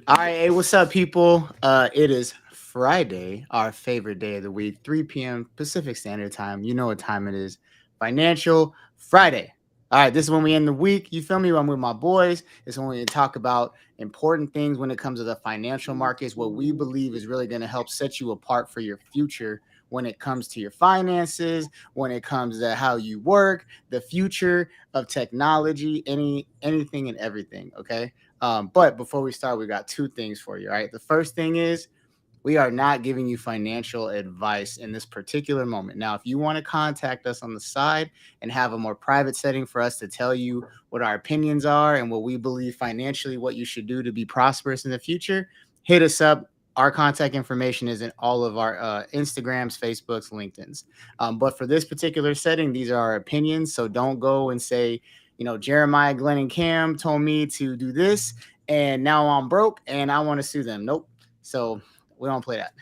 All right, hey, what's up, people? It is Friday, our favorite day of the week, 3 p.m. Pacific Standard Time. You know what time it is. Financial Friday. All right, this is when we end the week. You feel me? I'm with my boys. It's when we talk about important things when it comes to the financial markets, what we believe is really going to help set you apart for your future when it comes to your finances, when it comes to how you work, the future of technology, anything and everything. Okay. But before we start, we got two things for you. All right. The first thing is we are not giving you financial advice in this particular moment. Now, if you want to contact us on the side and have a more private setting for us to tell you what our opinions are and what we believe financially, what you should do to be prosperous in the future, hit us up. Our contact information is in all of our Instagrams, Facebooks, LinkedIn's. But for this particular setting, these are our opinions. So don't go and say, Jeremiah, Glenn, and Cam told me to do this, and now I'm broke and I want to sue them. Nope. So we don't play that.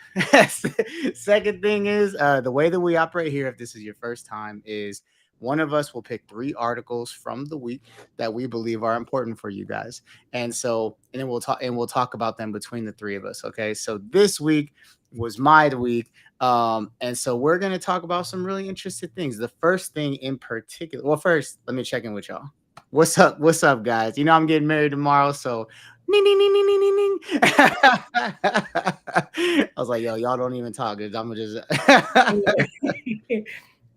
Second thing is the way that we operate here, if this is your first time, is one of us will pick three articles from the week that we believe are important for you guys. And then we'll talk about them between the three of us. Okay. So this week was my week. And so we're gonna talk about some really interesting things. The first thing in particular, well, first, let me check in with y'all. What's up? What's up, guys? I'm getting married tomorrow, so ning, ning, ning, ning, ning, ning, ning. I was like, yo, y'all don't even talk. I'm gonna just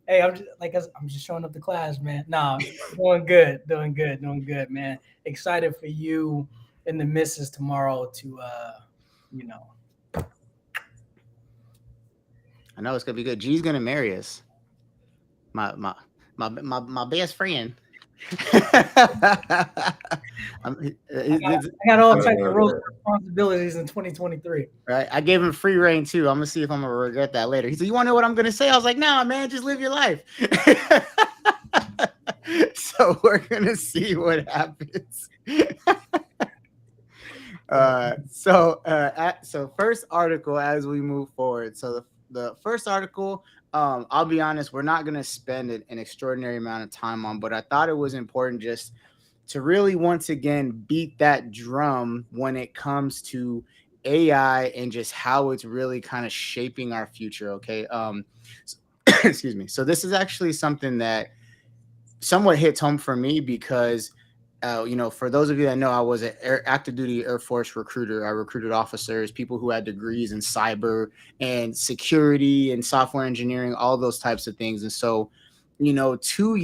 Hey, I'm just showing up to class, man. Nah, doing good, man. Excited for you and the missus tomorrow to you know. I know it's gonna be good. G's gonna marry us. My best friend. I got all types of roles and responsibilities in 2023. Right. I gave him free reign too. I'm gonna see if I'm gonna regret that later. He said, "You want to know what I'm gonna say?" I was like, "Nah, man, just live your life." So we're gonna see what happens. So first article as we move forward. So the first article, I'll be honest, we're not gonna spend an extraordinary amount of time on, but I thought it was important just to really once again beat that drum when it comes to AI and just how it's really kind of shaping our future. Okay. Excuse me. So this is actually something that somewhat hits home for me because for those of you that know, I was an active duty Air Force recruiter. I recruited officers, people who had degrees in cyber and security and software engineering, all those types of things. And so, 3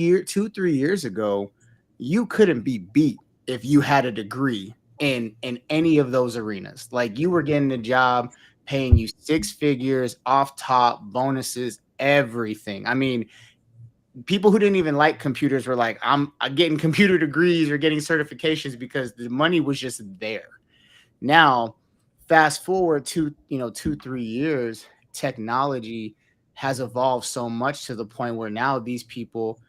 years ago, you couldn't be beat if you had a degree in any of those arenas. Like you were getting a job paying you six figures off top, bonuses, everything. I mean, people who didn't even like computers were like, I'm getting computer degrees or getting certifications because the money was just there. Now, fast forward to 2-3 years, technology has evolved so much to the point where now these people,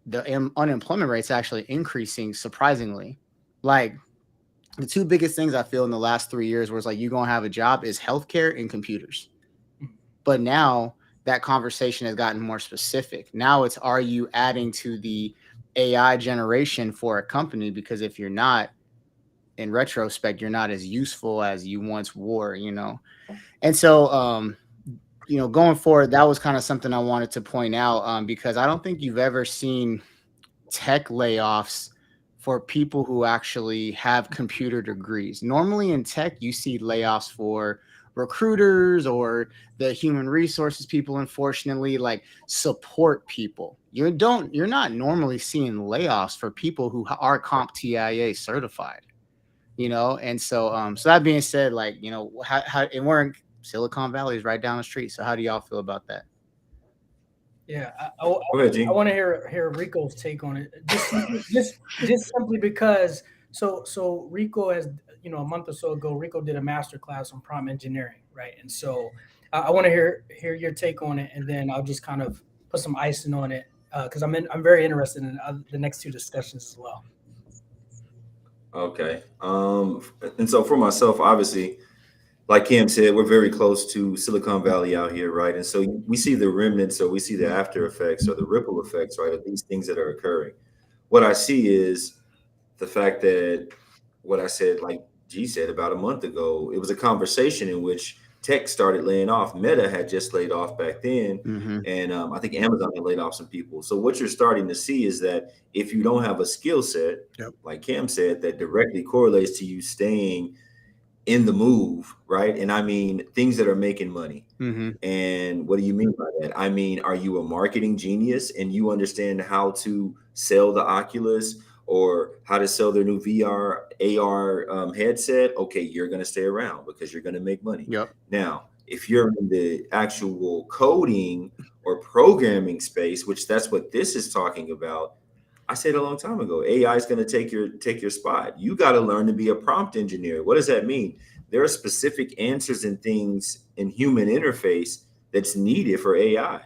the unemployment rate's actually increasing surprisingly. Like the two biggest things I feel in the last 3 years where it's like you're gonna have a job is healthcare and computers. But now that conversation has gotten more specific. Now it's, are you adding to the AI generation for a company? Because if you're not, in retrospect, you're not as useful as you once were. And so, going forward, that was kind of something I wanted to point out because I don't think you've ever seen tech layoffs for people who actually have computer degrees. Normally in tech, you see layoffs for recruiters or the human resources people, unfortunately, like support people. You're not normally seeing layoffs for people who are CompTIA certified, and so that being said, like, how and we're in Silicon Valley is right down the street. So how do y'all feel about that? Yeah, Go ahead, I G. want to hear Rico's take on it. Just simply because so Rico has, a month or so ago, Rico did a master class on prompt engineering, right? And so I want to hear your take on it, and then I'll just kind of put some icing on it because I'm very interested in the next two discussions as well. Okay. And so for myself, obviously, like Cam said, we're very close to Silicon Valley out here, right? And so we see the remnants, or we see the after effects or the ripple effects, right, of these things that are occurring. What I see is the fact that what I said, like said about a month ago. It was a conversation in which tech started laying off. Meta had just laid off back then, and I think Amazon had laid off some people. So what you're starting to see is that if you don't have a skill set, like Cam said, that directly correlates to you staying in the move, right? And I mean things that are making money. And what do you mean by that? I mean, are you a marketing genius and you understand how to sell the Oculus or how to sell their new VR, AR headset? Okay, you're going to stay around because you're going to make money. Now, if you're in the actual coding or programming space, which that's what this is talking about, I said a long time ago, AI is going to take your spot. You got to learn to be a prompt engineer. What does that mean? There are specific answers and things in human interface that's needed for AI.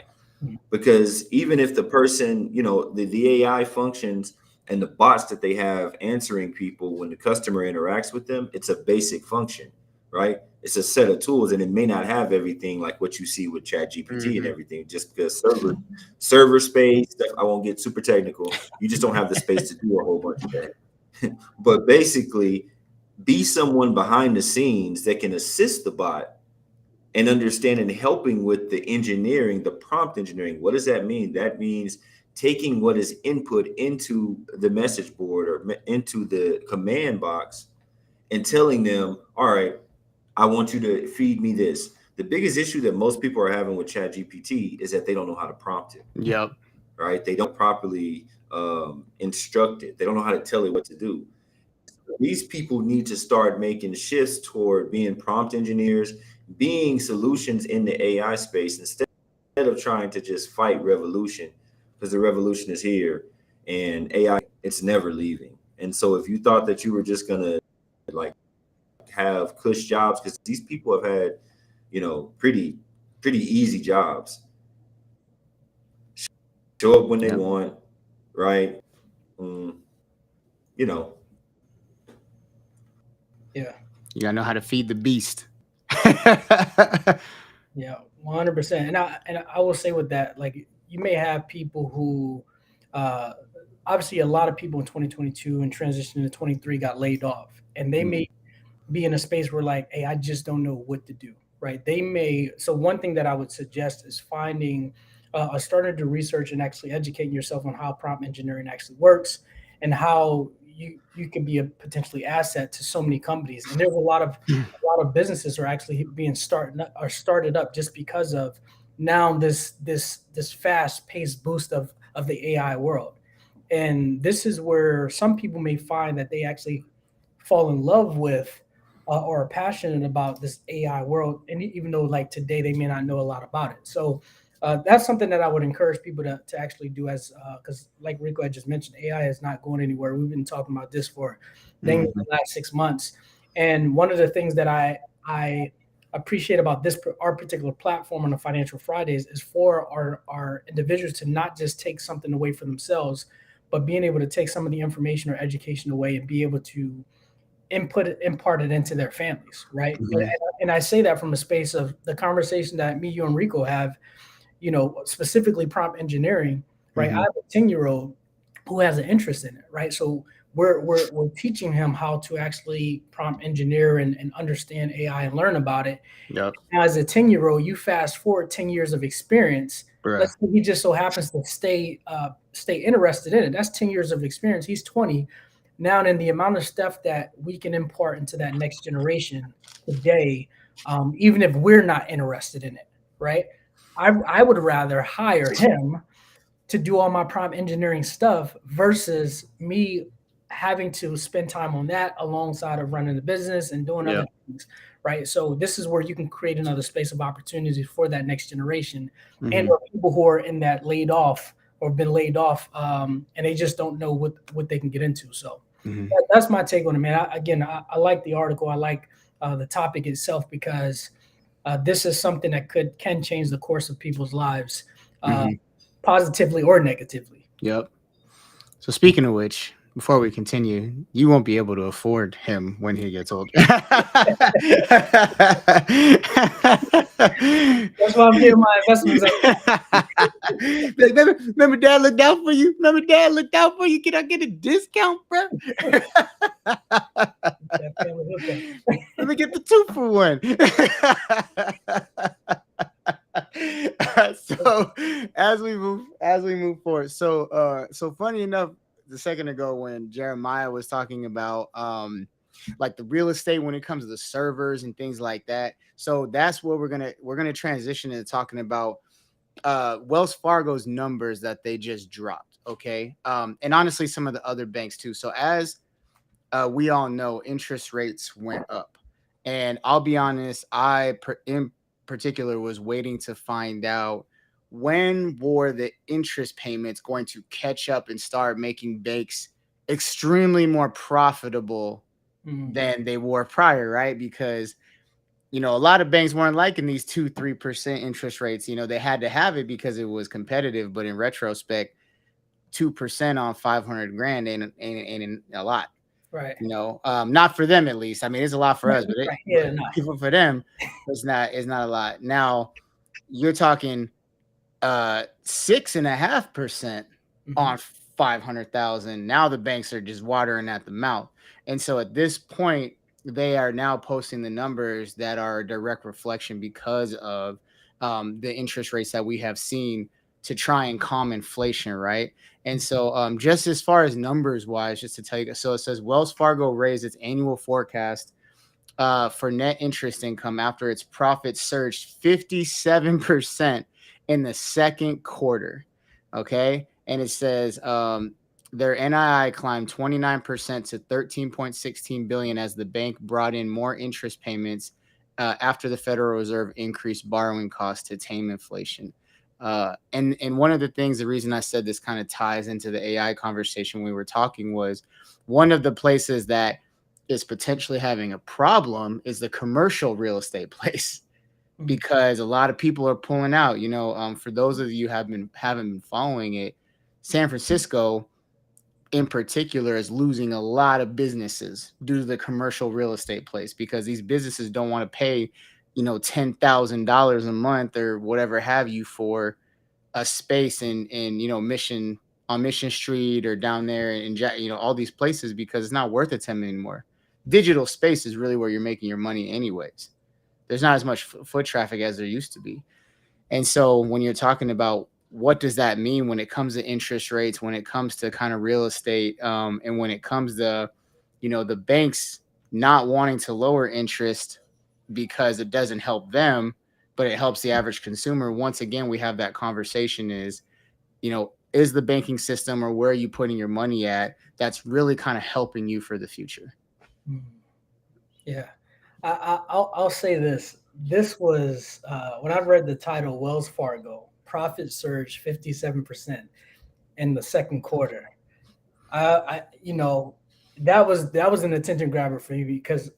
Because even if the person, the AI functions and the bots that they have answering people when the customer interacts with them, it's a basic function, right? It's a set of tools, and it may not have everything like what you see with ChatGPT and everything, just because server space stuff. I won't get super technical. You just don't have the space to do a whole bunch of that. But basically, be someone behind the scenes that can assist the bot and understand and helping with the engineering, the prompt engineering. What does that mean? That means taking what is input into the message board or into the command box and telling them, all right, I want you to feed me this. The biggest issue that most people are having with ChatGPT is that they don't know how to prompt it. Right? They don't properly instruct it. They don't know how to tell it what to do. These people need to start making shifts toward being prompt engineers, being solutions in the AI space instead of trying to just fight revolution, because the revolution is here and AI, it's never leaving. And so if you thought that you were just going to have cush jobs, because these people have had, pretty easy jobs. Show up when they want, right? Yeah. You gotta know how to feed the beast. Yeah, 100%. And I will say with that, like, you may have people who, obviously a lot of people in 2022 and transition into 23 got laid off, and they may be in a space where like, hey, I just don't know what to do, right? So one thing that I would suggest is finding, starting to research and actually educating yourself on how prompt engineering actually works and how you can be a potentially asset to so many companies. And there's a lot of businesses are actually being started up just because of now this fast paced boost of the AI world. And this is where some people may find that they actually fall in love with or are passionate about this AI world. And even though like today they may not know a lot about it. So that's something that I would encourage people to actually do, as because like Rico had just mentioned, AI is not going anywhere. We've been talking about this for the last 6 months. And one of the things that I appreciate about our particular platform on the Financial Fridays is for our individuals to not just take something away for themselves, but being able to take some of the information or education away and be able to impart it into their families, right? And I say that from a space of the conversation that me, you, and Rico have, specifically prompt engineering, right? I have a 10-year-old who has an interest in it, right? So we're teaching him how to actually prompt engineer and understand AI and learn about it. As a 10-year-old, you fast forward 10 years of experience. Let's say he just so happens to stay interested in it. That's 10 years of experience. He's 20. Now, in the amount of stuff that we can impart into that next generation today, even if we're not interested in it, right? I would rather hire him to do all my prompt engineering stuff versus me having to spend time on that alongside of running the business and doing other things, right? So this is where you can create another space of opportunity for that next generation and or people who are in that laid off or been laid off and they just don't know what they can get into. So that's my take on it, man. I like the article. I like the topic itself because this is something that can change the course of people's lives positively or negatively. So speaking of which, before we continue, you won't be able to afford him when he gets older. That's why I'm getting my investments up. Remember, Dad looked out for you. Remember, Dad looked out for you. Can I get a discount, bro? Let me get the 2-for-1. So as we move forward, so funny enough, the second ago when Jeremiah was talking about like the real estate when it comes to the servers and things like that. So that's where we're gonna transition into talking about Wells Fargo's numbers that they just dropped. Okay. And honestly, some of the other banks too. So as we all know, interest rates went up. And I'll be honest, in particular was waiting to find out when were the interest payments going to catch up and start making banks extremely more profitable than they were prior, right? Because a lot of banks weren't liking these 2-3% interest rates. They had to have it because it was competitive. But in retrospect, 2% on 500 grand ain't a lot. Right. Not for them at least. I mean, it's a lot for us, but for them, it's not a lot. Now you're talking 6.5% on 500,000. Now the banks are just watering at the mouth. And so at this point, they are now posting the numbers that are a direct reflection because of the interest rates that we have seen to try and calm inflation, right? And so just as far as numbers wise, just to tell you, so it says Wells Fargo raised its annual forecast for net interest income after its profits surged 57% in the second quarter. Okay. And it says their NII climbed 29% to 13.16 billion as the bank brought in more interest payments after the Federal Reserve increased borrowing costs to tame inflation. And one of the things, the reason I said this kind of ties into the AI conversation we were talking was one of the places that is potentially having a problem is the commercial real estate place, because a lot of people are pulling out. For those of you who haven't been following it, San Francisco in particular is losing a lot of businesses due to the commercial real estate place, because these businesses don't want to pay, $10,000 a month or whatever have you for a space in Mission Street or down there in all these places, because it's not worth it to them anymore. Digital space is really where you're making your money anyways. There's not as much foot traffic as there used to be. And so when you're talking about what does that mean when it comes to interest rates, when it comes to kind of real estate, and when it comes to, the banks not wanting to lower interest because it doesn't help them, but it helps the average consumer. Once again, we have that conversation is the banking system, or where are you putting your money at, that's really kind of helping you for the future? Yeah. I'll say this. This was when I read the title, Wells Fargo profit surge 57% in the second quarter. That was an attention grabber for me, because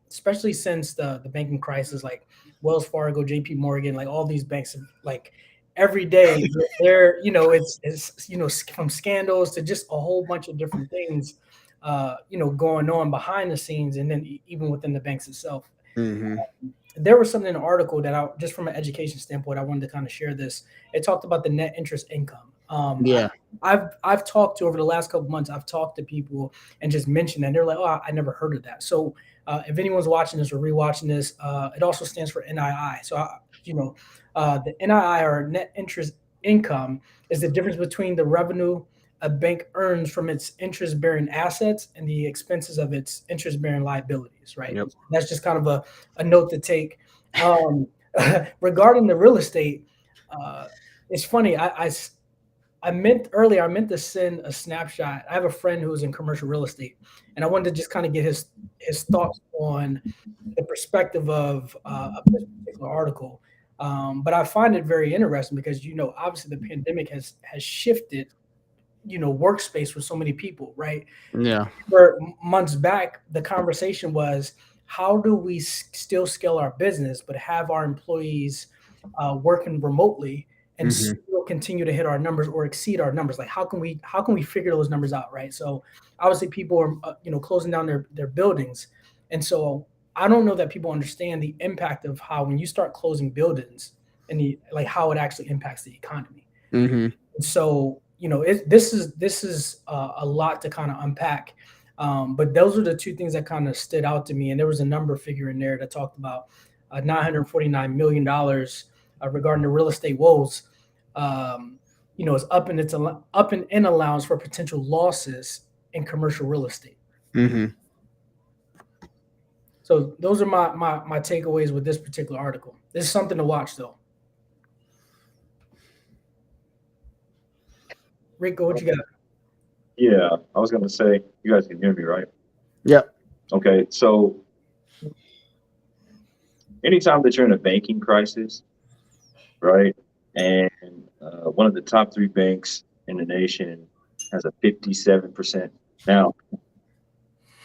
especially since the banking crisis, like Wells Fargo, JP Morgan, like all these banks, like every day they're it's from scandals to just a whole bunch of different things going on behind the scenes, and then even within the banks itself. There was something in the article that just from an education standpoint, I wanted to kind of share this. It talked about the net interest income. I've talked to, over the last couple of months, I've talked to people and just mentioned that, and they're like, oh, I never heard of that. So if anyone's watching this or rewatching this, it also stands for NII. So the NII, or net interest income, is the difference between the revenue a bank earns from its interest-bearing assets and the expenses of its interest-bearing liabilities, right? Yep. That's just kind of a note to take. Regarding the real estate, it's funny. I meant to send a snapshot. I have a friend who's in commercial real estate, and I wanted to just kind of get his thoughts on the perspective of a particular article. But I find it very interesting because, obviously the pandemic has shifted workspace for so many people, right? Yeah. For months back, the conversation was, how do we still scale our business but have our employees working remotely and still continue to hit our numbers or exceed our numbers? Like, how can we figure those numbers out, right? So obviously people are closing down their buildings, and so I don't know that people understand the impact of how when you start closing buildings and how it actually impacts the economy. Mm-hmm. And so this is a lot to kind of unpack. But those are the two things that kind of stood out to me. And there was a number figure in there that talked about $949 million regarding the real estate woes. Is up in allowance for potential losses in commercial real estate. Mm-hmm. So those are my takeaways with this particular article. This is something to watch, though. Rico, what you got? Yeah, I was gonna say, you guys can hear me, right? Yep. Okay, so anytime that you're in a banking crisis, right, and one of the top 3 banks in the nation has a 57%. Now,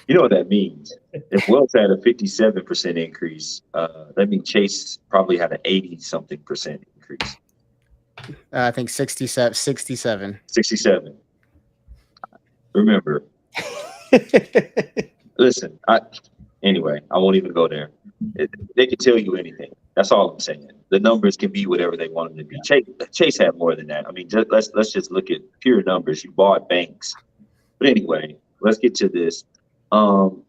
you know what that means. If Wells had a 57% increase, that means Chase probably had an 80-something% increase. I think 67. 67. Remember, listen, anyway, I won't even go there. They can tell you anything. That's all I'm saying. The numbers can be whatever they want them to be. Chase had more than that. I mean, let's just look at pure numbers. You bought banks. But anyway, let's get to this. Commercial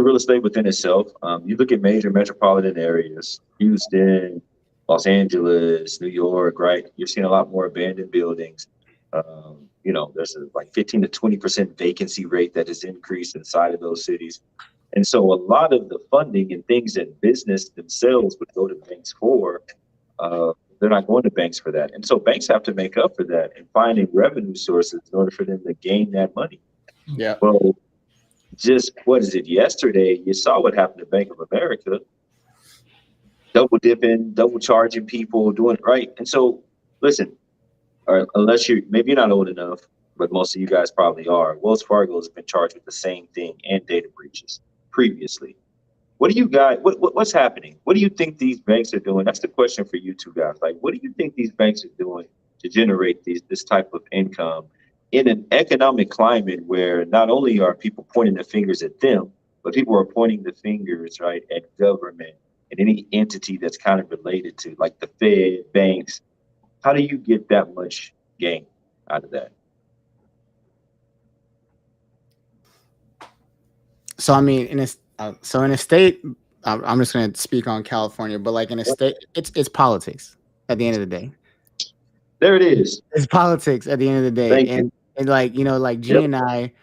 real estate within itself, you look at major metropolitan areas, Houston, Los Angeles, New York, right? You're seeing a lot more abandoned buildings. There's a 15 to 20% vacancy rate that has increased inside of those cities. And so a lot of the funding and things that business themselves would go to banks for, they're not going to banks for that. And so banks have to make up for that and finding revenue sources in order for them to gain that money. Yeah. Well, just what is it? Yesterday, you saw what happened to Bank of America. Double dipping, double charging people, doing it right. And so, listen, or unless maybe you're not old enough, but most of you guys probably are. Wells Fargo has been charged with the same thing and data breaches previously. What do you guys? What's happening? What do you think these banks are doing? That's the question for you two guys. What do you think these banks are doing to generate this type of income in an economic climate where not only are people pointing the fingers at them, but people are pointing the fingers right at government and any entity that's kind of related to, like the Fed, banks? How do you get that much gain out of that? So I mean, in a state, I'm just going to speak on California, but in a state, it's politics at the end of the day. There it is. It's politics at the end of the day. Thank and G Yep. and I,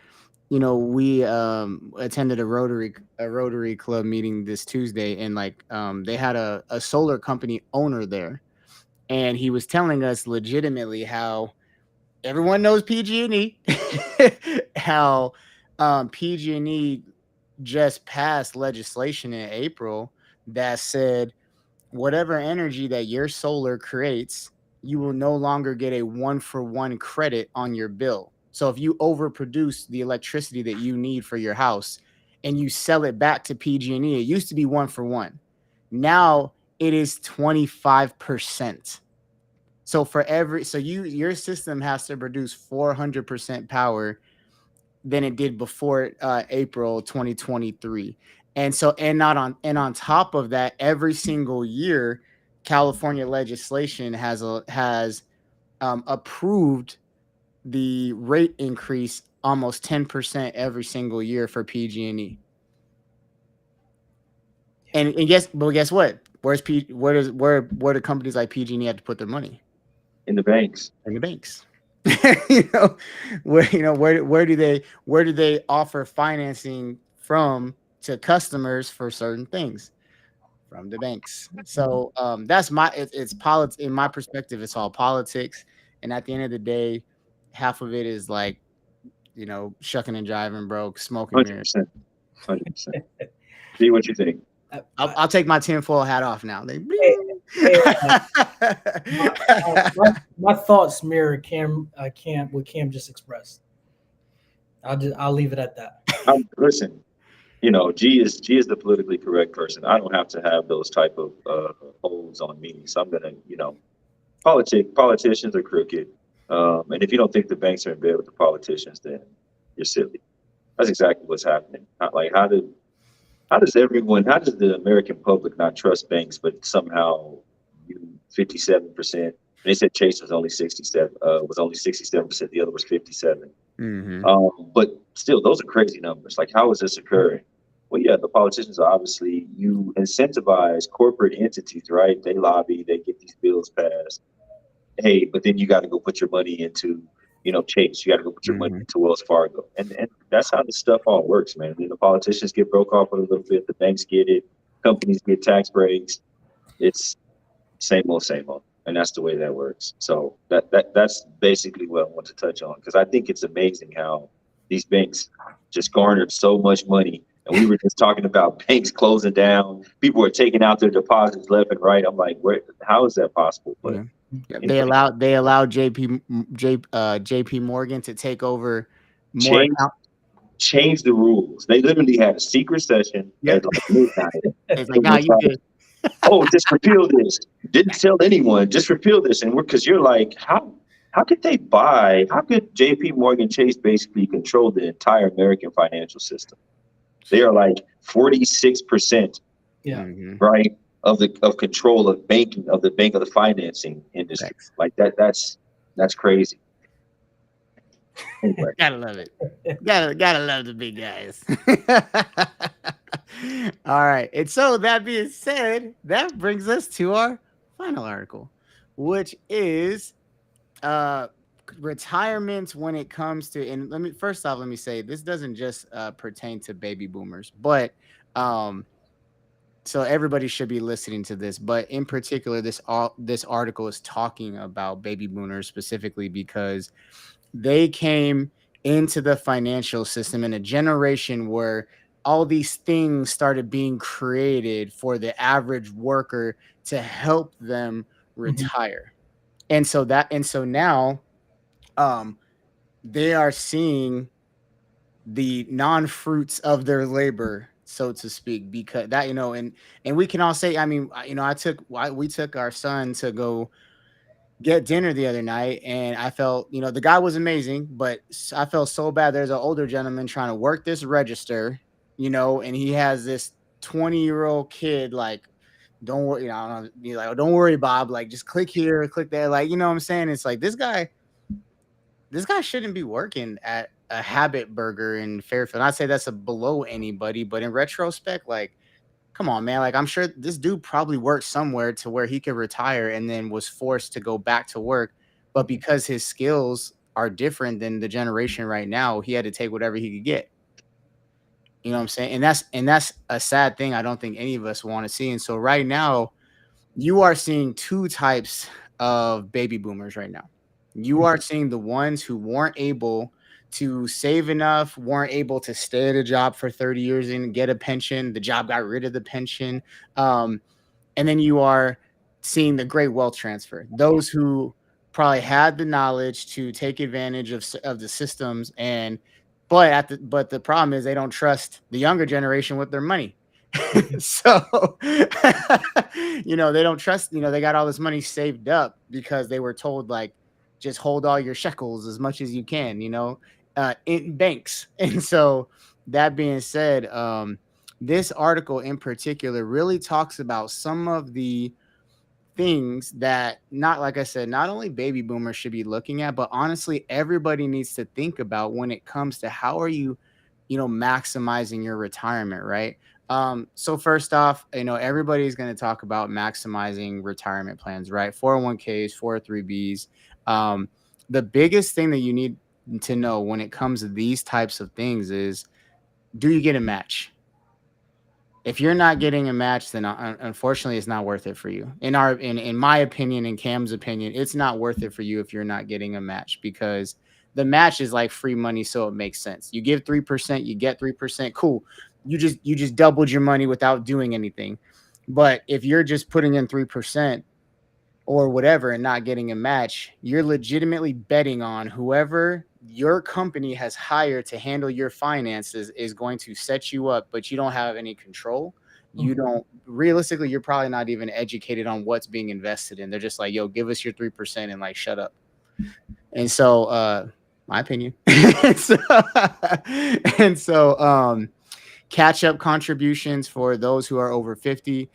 we attended a Rotary Club meeting this Tuesday, and they had a solar company owner there, and he was telling us legitimately how everyone knows PG&E, how PG&E just passed legislation in April that said whatever energy that your solar creates, you will no longer get a 1-for-1 credit on your bill. So if you overproduce the electricity that you need for your house and you sell it back to PG&E, it used to be 1-for-1. Now it is 25%. So your system has to produce 400% power than it did before April 2023. And on top of that, every single year, California legislation has approved the rate increase almost 10% every single year for PG&E. And guess what? Where do companies like PG&E have to put their money? In the banks. In the banks. Where do they offer financing from to customers for certain things? From the banks. So that's it's politics. In my perspective, it's all politics. And at the end of the day, half of it is shucking and jiving, bro, smoking 100%. 100%. See what you think. I'll take my tinfoil hat off now. My thoughts mirror what Cam just expressed. I'll leave it at that. Listen, G is the politically correct person. I don't have to have those type of holds on me. So I'm gonna, politicians are crooked. And if you don't think the banks are in bed with the politicians, then you're silly. That's exactly what's happening. Like, how does the American public not trust banks, but somehow you 57%? They said Chase was only 67%. The other was 57. But still, those are crazy numbers. Like, how is this occurring? Well, yeah, the politicians are obviously, you incentivize corporate entities, right? They lobby, they get these bills passed. Hey, but then you got to go put your money into, Chase. You got to go put your money into Wells Fargo, and that's how this stuff all works, man. Then the politicians get broke off a little bit. The banks get it. Companies get tax breaks. It's same old, and that's the way that works. So that's basically what I want to touch on, because I think it's amazing how these banks just garnered so much money. And we were just talking about banks closing down. People are taking out their deposits left and right. I'm like, how is that possible? But they allowed JP Morgan to take over more. Change the rules. They literally had a secret session at like midnight. It's like, nah, you good. Oh, just repeal this. Didn't tell anyone. Just repeal this. And because you're like, how could they buy? How could JP Morgan Chase basically control the entire American financial system? They are like 46%, right, of control of banking, of the financing industry. Thanks. Like that's crazy. Anyway. Gotta love it. Gotta love the big guys. All right. And so that being said, that brings us to our final article, which is retirement when it comes to, and let me say, this doesn't just pertain to baby boomers, but so everybody should be listening to this, but in particular, this article is talking about baby boomers specifically because they came into the financial system in a generation where all these things started being created for the average worker to help them retire. And so now they are seeing the non-fruits of their labor, so to speak, because that, and we can all say, I mean, we took our son to go get dinner the other night, and I felt, the guy was amazing, but I felt so bad. There's an older gentleman trying to work this register, and he has this 20-year-old kid, like, don't worry, don't worry, Bob, like, just click here, click there, like, you know what I'm saying? It's like, this guy shouldn't be working at a Habit Burger in Fairfield. I'd say that's below anybody, but in retrospect, like, come on, man. Like, I'm sure this dude probably worked somewhere to where he could retire and then was forced to go back to work. But because his skills are different than the generation right now, he had to take whatever he could get. You know what I'm saying? And that's a sad thing I don't think any of us want to see. And so right now, you are seeing two types of baby boomers right now. You are seeing the ones who weren't able to save enough, weren't able to stay at a job for 30 years and get a pension. The job got rid of the pension. And then you are seeing the great wealth transfer. Those who probably had the knowledge to take advantage of the systems, but the problem is they don't trust the younger generation with their money. So, they don't trust, they got all this money saved up because they were told, like, just hold all your shekels as much as you can, in banks. And so that being said, this article in particular really talks about some of the things that, not like I said, not only baby boomers should be looking at, but honestly, everybody needs to think about when it comes to how are you, maximizing your retirement, right? So first off, everybody's going to talk about maximizing retirement plans, right? 401ks, 403bs. The biggest thing that you need to know when it comes to these types of things is, do you get a match? If you're not getting a match, then unfortunately it's not worth it for you. In my opinion, in Cam's opinion, it's not worth it for you if you're not getting a match, because the match is like free money. So it makes sense. You give 3%, you get 3%. Cool. You just doubled your money without doing anything. But if you're just putting in 3% or whatever and not getting a match, you're legitimately betting on whoever your company has hired to handle your finances is going to set you up, but you don't have any control. You don't, realistically, you're probably not even educated on what's being invested in. They're just like, yo, give us your 3% and like, shut up. And so, my opinion. and so, catch up contributions for those who are over 50.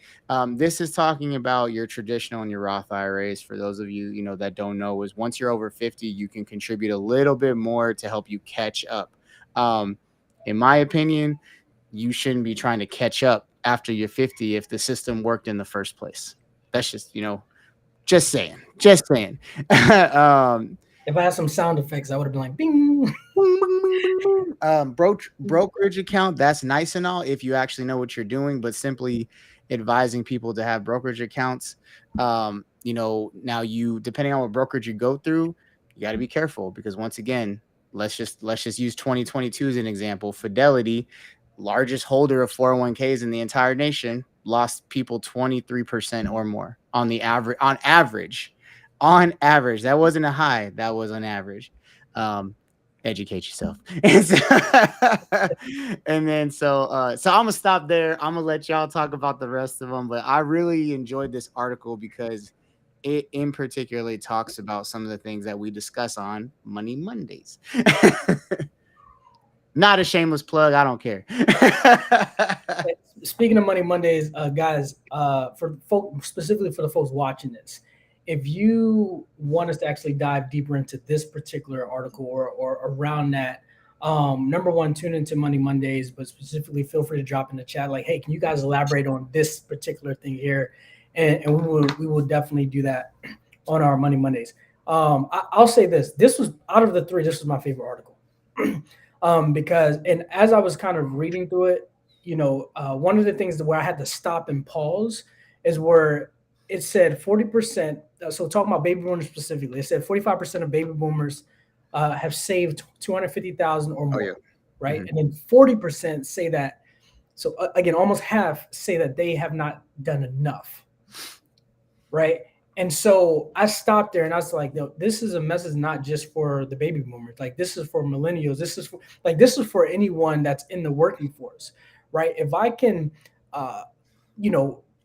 This is talking about your traditional and your Roth IRAs. For those of you, that don't know, is once you're over 50, you can contribute a little bit more to help you catch up. In my opinion, you shouldn't be trying to catch up after you're 50 if the system worked in the first place. That's just saying. If I had some sound effects, I would have been like, bing. Brokerage account, that's nice and all if you actually know what you're doing, but simply advising people to have brokerage accounts. Now you, depending on what brokerage you go through, you got to be careful, because once again, let's just use 2022 as an example. Fidelity, largest holder of 401ks in the entire nation, lost people 23% or more on average. That wasn't a high, that was on average. Educate yourself. And then so I'm gonna stop there. I'm gonna let y'all talk about the rest of them, but I really enjoyed this article because it in particularly talks about some of the things that we discuss on Money Mondays. Not a shameless plug, I don't care. Speaking of Money Mondays, guys, specifically for the folks watching this, if you want us to actually dive deeper into this particular article or around that, number one, tune into Money Mondays, but specifically feel free to drop in the chat like, hey, can you guys elaborate on this particular thing here? And we will definitely do that on our Money Mondays. I'll say this was, out of the three, this was my favorite article. Because, and as I was kind of reading through it, one of the things where I had to stop and pause is where it said 40%. So talking about baby boomers specifically, it said 45% of baby boomers have saved $250,000 or more, right? Mm-hmm. And then 40% say that. So again, almost half say that they have not done enough, right? And so I stopped there and I was like, no, this is a message not just for the baby boomers. Like, this is for millennials. This is for anyone that's in the working force, right? If I can,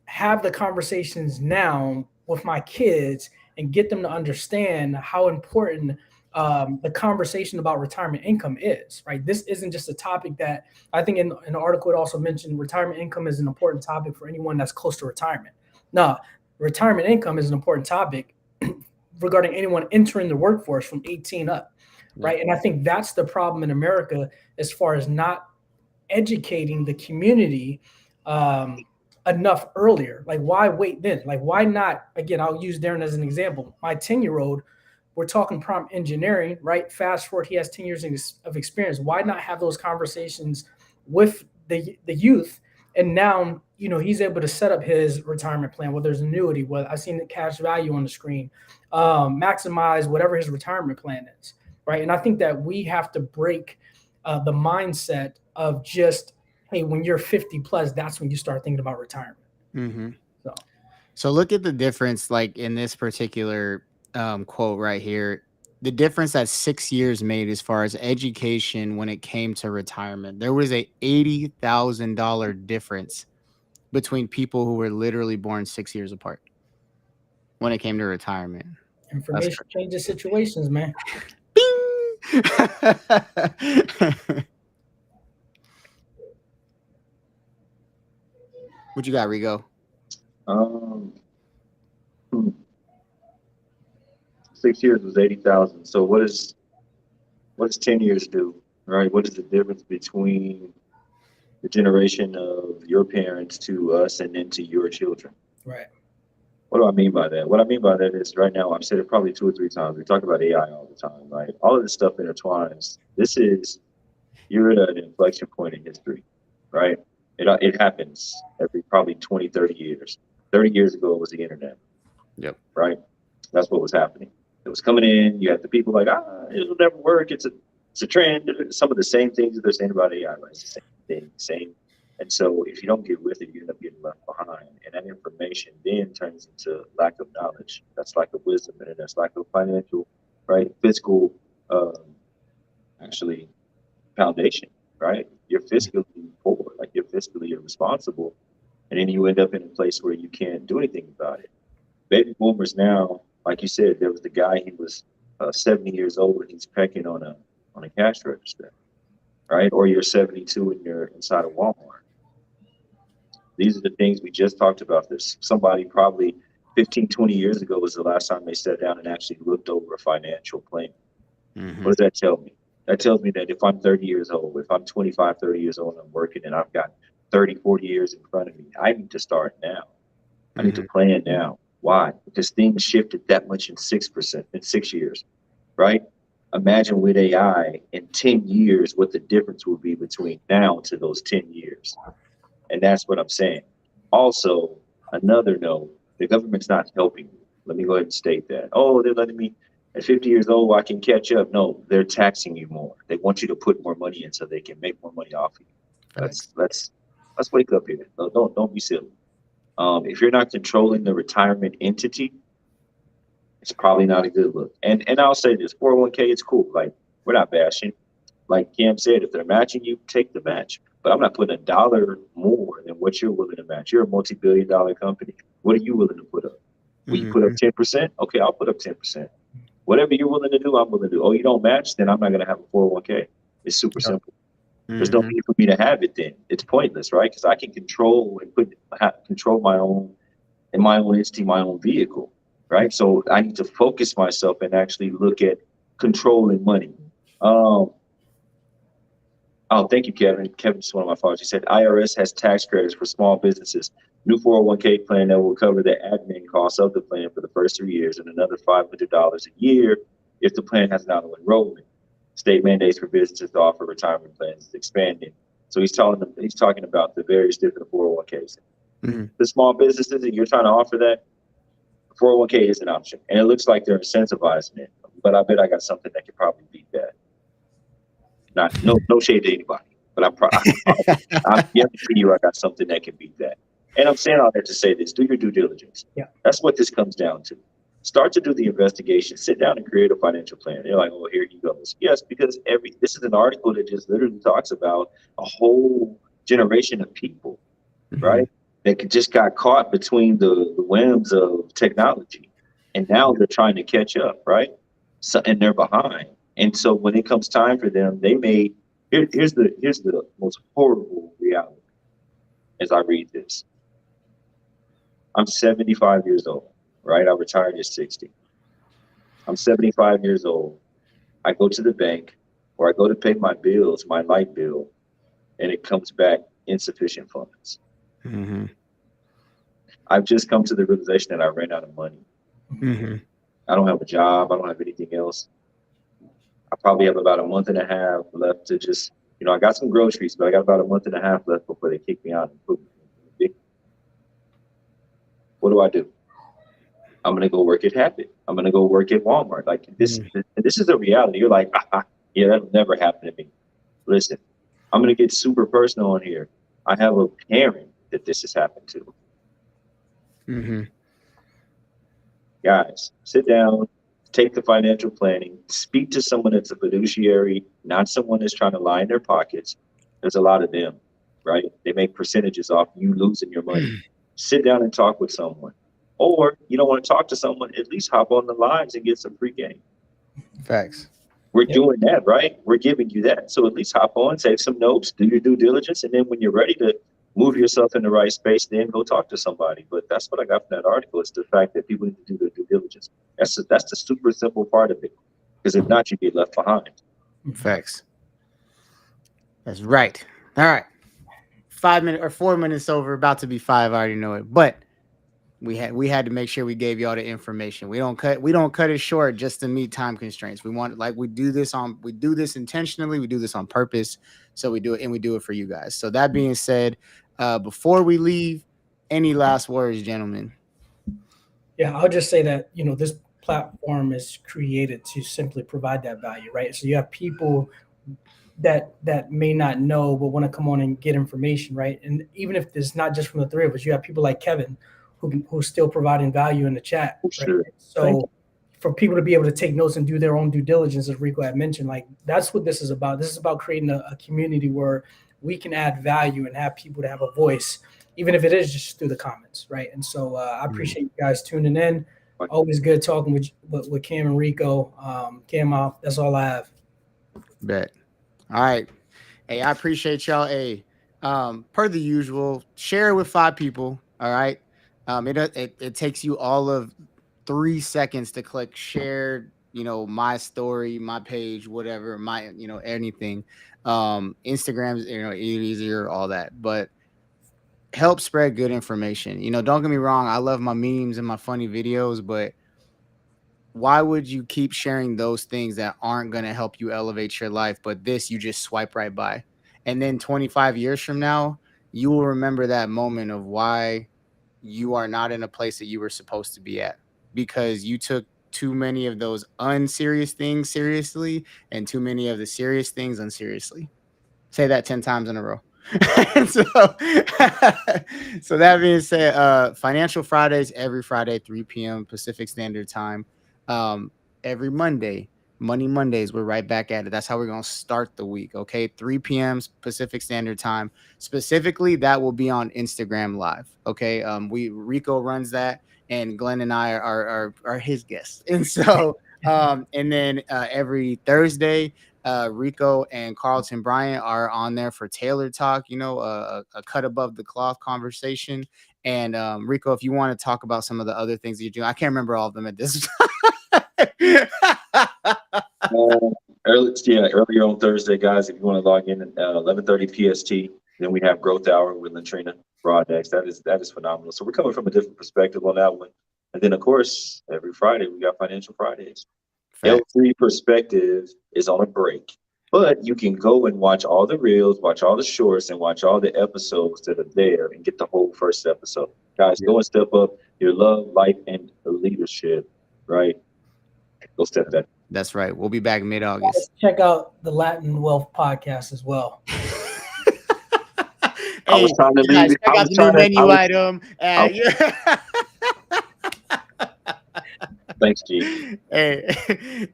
have the conversations now with my kids and get them to understand how important the conversation about retirement income is, right? This isn't just a topic that I think in the article it also mentioned retirement income is an important topic for anyone that's close to retirement. No, retirement income is an important topic regarding anyone entering the workforce from 18 up, right? And I think that's the problem in America as far as not educating the community enough earlier. Like, why wait then? Like, why not? Again, I'll use Darren as an example. My 10-year-old, we're talking prompt engineering, right? Fast forward, he has 10 years of experience. Why not have those conversations with the youth? And now, he's able to set up his retirement plan, whether there's annuity, whether I've seen the cash value on the screen, maximize whatever his retirement plan is, right? And I think that we have to break the mindset of just, hey, when you're 50 plus, that's when you start thinking about retirement. Mm-hmm. So look at the difference, like in this particular quote right here, the difference that 6 years made as far as education when it came to retirement. There was a $80,000 difference between people who were literally born 6 years apart when it came to retirement. Information changes situations, man. Bing! What you got, Rigo? 6 years was 80,000. So what does 10 years do, right? What is the difference between the generation of your parents to us and then to your children? Right. What do I mean by that? What I mean by that is, right now, I've said it probably 2 or 3 times. We talk about AI all the time, right? All of this stuff intertwines. You're at an inflection point in history, right? It happens every probably 20, 30 years. 30 years ago, it was the internet. Yep. Right? That's what was happening. It was coming in. You had the people like, it'll never work. It's a trend. Some of the same things that they're saying about AI, right? It's the same thing, And so if you don't get with it, you end up getting left behind. And that information then turns into lack of knowledge. That's lack of wisdom. And that's lack of financial, right? Fiscal, actually, foundation, right? You're fiscally poor, like you're fiscally irresponsible. And then you end up in a place where you can't do anything about it. Baby boomers now, like you said, there was the guy, he was 70 years old and he's pecking on a cash register, right? Or you're 72 and you're inside of Walmart. These are the things we just talked about. This somebody probably 15, 20 years ago was the last time they sat down and actually looked over a financial plan. Mhm. What does that tell me? That tells me that if I'm 30 years old, if I'm 25, 30 years old, and I'm working and I've got 30, 40 years in front of me, I need to start now. I need to plan now. Why? Because things shifted that much in 6 years, right? Imagine with AI in 10 years, what the difference will be between now to those 10 years. And that's what I'm saying. Also, another note, the government's not helping you. Let me go ahead and state that. Oh, they're letting me at 50 years old, I can catch up. No, they're taxing you more. They want you to put more money in so they can make more money off of you. Let's wake up here. Don't be silly. If you're not controlling the retirement entity, it's probably not a good look. And I'll say this, 401k, it's cool. Like, we're not bashing. Like Cam said, if they're matching you, take the match. But I'm not putting $1 more than what you're willing to match. You're a multi-billion-dollar company. What are you willing to put up? Will you put up 10%? Okay, I'll put up 10%. Whatever you're willing to do, I'm willing to do. Oh, you don't match? Then I'm not going to have a 401k. It's super simple. There's no need for me to have it then. It's pointless, right? Because I can control and control my own entity, my own vehicle, right? So I need to focus myself and actually look at controlling money. Oh, thank you, Kevin. Kevin's one of my fathers. He said IRS has tax credits for small businesses. New 401k plan that will cover the admin costs of the plan for the first 3 years and another $500 a year if the plan has an auto enrollment. State mandates for businesses to offer retirement plans is expanding. So he's talking about the various different 401ks. The small businesses that you're trying to offer that, 401k is an option. And it looks like they're incentivizing it. But I bet I got something that could probably beat that. No shade to anybody, but I'm guaranteeing you I got something that can beat that. And I'm saying all that to say this: do your due diligence. Yeah, that's what this comes down to. Start to do the investigation. Sit down and create a financial plan. You're like, oh, here you go. Yes, because this is an article that just literally talks about a whole generation of people, right? That just got caught between the whims of technology, and now they're trying to catch up, right? So, and they're behind. And so when it comes time for them, here's the most horrible reality as I read this. I'm 75 years old, right? I retired at 60. I'm 75 years old. I go to the bank or I go to pay my bills, my light bill, and it comes back insufficient funds. I've just come to the realization that I ran out of money. I don't have a job. I don't have anything else. I probably have about a month and a half left to just, I got some groceries, but I got about a month and a half left before they kick me out and put me in. What do? I'm going to go work at Habit. I'm going to go work at Walmart. Like this is the reality. You're like, yeah, that'll never happen to me. Listen, I'm going to get super personal on here. I have a parent that this has happened to. Guys, sit down. Take the financial planning, speak to someone that's a fiduciary, not someone that's trying to line their pockets. There's a lot of them, right? They make percentages off you losing your money. Sit down and talk with someone. Or you don't want to talk to someone, at least hop on the lines and get some free game. Facts. We're doing that, right? We're giving you that. So at least hop on, take some notes, do your due diligence, and then when you're ready to move yourself in the right space, then go talk to somebody. But that's what I got from that article. It's the fact that people need to do their due diligence. That's the super simple part of it. Because if not, you get left behind. Facts. That's right. All right. 5 minutes or 4 minutes over, about to be 5. I already know it. But we had to make sure we gave y'all the information. We don't cut it short just to meet time constraints. We do this intentionally. We do this on purpose. So we do it for you guys. So that being said, before we leave, any last words, gentlemen? Yeah, I'll just say that, this platform is created to simply provide that value, right? So you have people that may not know but want to come on and get information, right? And even if it's not just from the three of us, you have people like Kevin who's still providing value in the chat. Sure. Right? So for people to be able to take notes and do their own due diligence, as Rico had mentioned, like that's what this is about. This is about creating a community where we can add value and have people to have a voice, even if it is just through the comments, right? And so I appreciate you guys tuning in. Always good talking with Cam and Rico. Cam, that's all I have. Bet. All right. Hey, I appreciate y'all. Hey, per the usual, share it with 5 people. All right. It takes you all of 3 seconds to click share, my story, my page, whatever, anything. Instagram's, easier, all that, but help spread good information. Don't get me wrong. I love my memes and my funny videos, but why would you keep sharing those things that aren't going to help you elevate your life? But this, you just swipe right by. And then 25 years from now, you will remember that moment of why you are not in a place that you were supposed to be at, because you took too many of those unserious things seriously and too many of the serious things unseriously. Say that 10 times in a row. so, so that being said, Financial Fridays, every Friday, 3 p.m. Pacific Standard Time. Every Monday, Money Mondays, we're right back at it. That's how we're going to start the week. Okay. 3 p.m. Pacific Standard Time. Specifically, that will be on Instagram Live. Okay. Rico runs that, and Glenn and I are his guests. And so, and then every Thursday, Rico and Carlton Bryant are on there for Taylor Talk, a cut above the cloth conversation. And Rico, if you want to talk about some of the other things that you do, I can't remember all of them at this time. Earlier on Thursday, guys, if you want to log in at 11:30 PST, then we have Growth Hour with Latrina Broadex. That is phenomenal. So we're coming from a different perspective on that one. And then, of course, every Friday we got Financial Fridays. L3 Perspective is on a break, but you can go and watch all the reels, watch all the shorts, and watch all the episodes that are there and get the whole first episode. Guys, go and step up your love, life, and leadership, right? Go step that. That's right. We'll be back mid-August. Check out the Latin Wealth Podcast as well. Hey, check out the new menu item. Thanks, G. Hey,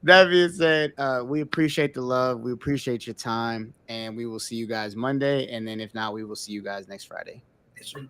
that being said, we appreciate the love. We appreciate your time, and we will see you guys Monday. And then if not, we will see you guys next Friday. Yes, sir.